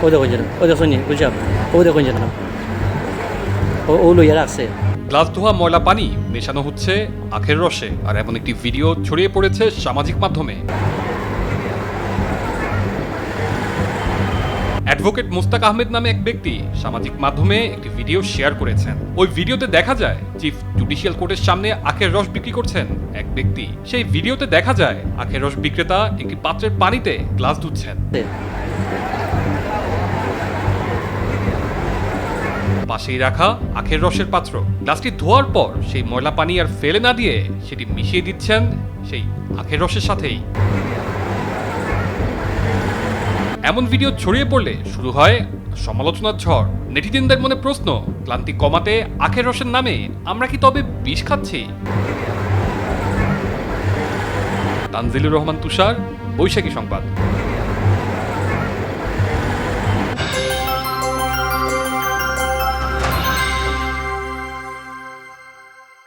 ও দেখুন যেন ও দেখুন গুলজাম ও দেখুন যেন ও লইয়া রাখছে। গ্লাস ধোয়া ময়লা পানি মেশানো হচ্ছে আখের রসে, আর এমন একটি ভিডিও ছড়িয়ে পড়েছে সামাজিক মাধ্যমে। অ্যাডভোকেট মুস্তাক আহমেদ নামে এক ব্যক্তি সামাজিক মাধ্যমে একটি ভিডিও শেয়ার করেছেন। ওই ভিডিওতে দেখা যায় চিফ জুডিশিয়াল কোর্টের সামনে আখের রস বিক্রি করছেন এক ব্যক্তি। সেই ভিডিওতে দেখা যায় আখের রস বিক্রেতা একটি পাত্রের পানিতে গ্লাস ধুচ্ছেন। পাশেই রাখা আখের রসের পাত্র, গ্লাসটি ধোয়ার পর সেই ময়লা পানি আর ফেলে না দিয়ে সেটি মিশিয়ে দিচ্ছেন সেই আখের রসের সাথেই। এমন ভিডিও ছড়িয়ে পড়লে শুরু হয় সমালোচনার ঝড়। নেটিজেনদের মনে প্রশ্ন, ক্লান্তি কমাতে আখের রসের নামে আমরা কি তবে বিষ খাচ্ছি? তানজিলুর রহমান তুষার, বৈশাখী সংবাদ।